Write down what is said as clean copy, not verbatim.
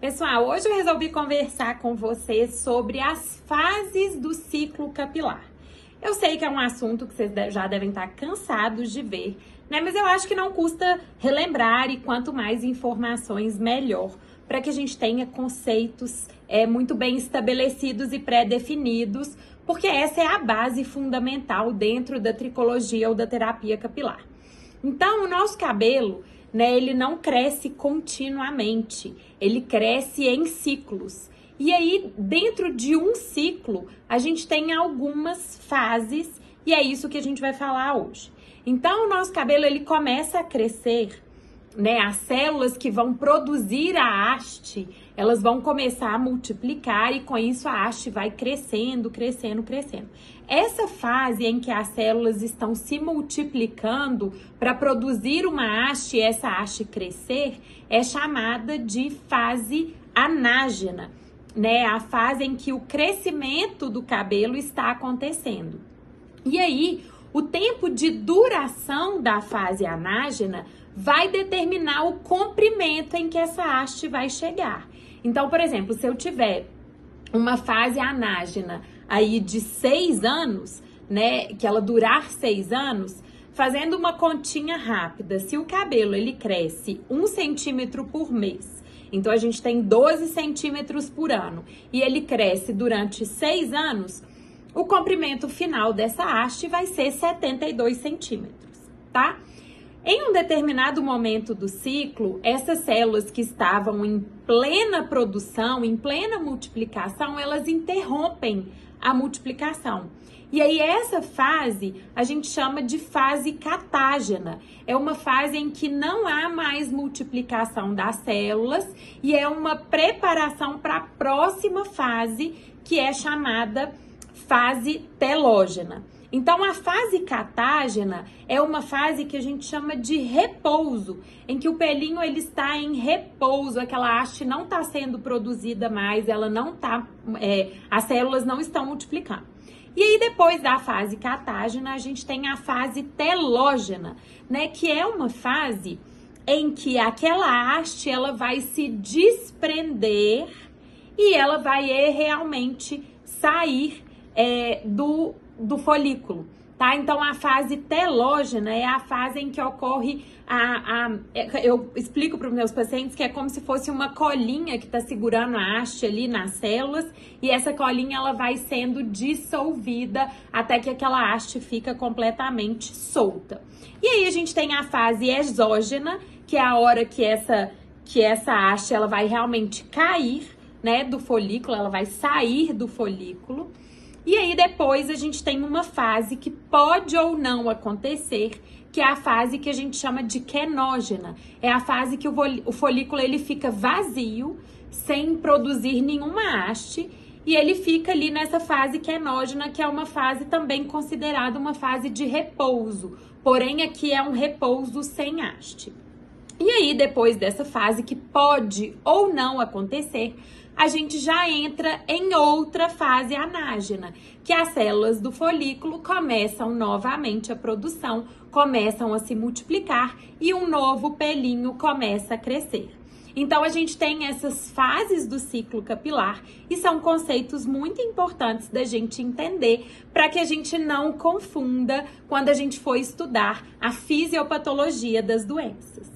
Pessoal, hoje eu resolvi conversar com vocês sobre as fases do ciclo capilar. Eu sei que é um assunto que vocês já devem estar cansados de ver, né? Mas eu acho que não custa relembrar, e quanto mais informações, melhor, para que a gente tenha conceitos muito bem estabelecidos e pré-definidos, porque essa é a base fundamental dentro da tricologia ou da terapia capilar. Então, o nosso cabelo, né, ele não cresce continuamente, ele cresce em ciclos. E aí, dentro de um ciclo, a gente tem algumas fases, e é isso que a gente vai falar hoje. Então, o nosso cabelo, ele começa a crescer, né, as células que vão produzir a haste, elas vão começar a multiplicar e com isso a haste vai crescendo, crescendo, crescendo. Essa fase em que as células estão se multiplicando para produzir uma haste e essa haste crescer é chamada de fase anágena, né? A fase em que o crescimento do cabelo está acontecendo. E aí, o tempo de duração da fase anágena vai determinar o comprimento em que essa haste vai chegar. Então, por exemplo, se eu tiver uma fase anágena aí de 6 anos, né, que ela durar 6 anos, fazendo uma continha rápida, se o cabelo ele cresce 1 centímetro por mês, então a gente tem 12 centímetros por ano, e ele cresce durante 6 anos, o comprimento final dessa haste vai ser 72 centímetros, tá? Em um determinado momento do ciclo, essas células que estavam em plena produção, em plena multiplicação, elas interrompem a multiplicação. E aí essa fase a gente chama de fase catágena. É uma fase em que não há mais multiplicação das células e é uma preparação para a próxima fase, que é chamada fase telógena. Então, a fase catágena é uma fase que a gente chama de repouso, em que o pelinho ele está em repouso, aquela haste não está sendo produzida mais, ela não está, as células não estão multiplicando. E aí, depois da fase catágena, a gente tem a fase telógena, né, que é uma fase em que aquela haste ela vai se desprender e ela vai realmente sair do folículo, tá? Então, a fase telógena é a fase em que ocorre eu explico para os meus pacientes que é como se fosse uma colinha que está segurando a haste ali nas células e essa colinha ela vai sendo dissolvida até que aquela haste fica completamente solta. E aí a gente tem a fase exógena, que é a hora que essa haste ela vai realmente cair, né, do folículo, ela vai sair do folículo. E aí depois a gente tem uma fase que pode ou não acontecer, que é a fase que a gente chama de quenógena. É a fase que o folículo ele fica vazio, sem produzir nenhuma haste, e ele fica ali nessa fase quenógena, que é uma fase também considerada uma fase de repouso. Porém, aqui é um repouso sem haste. E aí, depois dessa fase que pode ou não acontecer, a gente já entra em outra fase anágena, que as células do folículo começam novamente a produção, começam a se multiplicar e um novo pelinho começa a crescer. Então, a gente tem essas fases do ciclo capilar e são conceitos muito importantes da gente entender para que a gente não confunda quando a gente for estudar a fisiopatologia das doenças.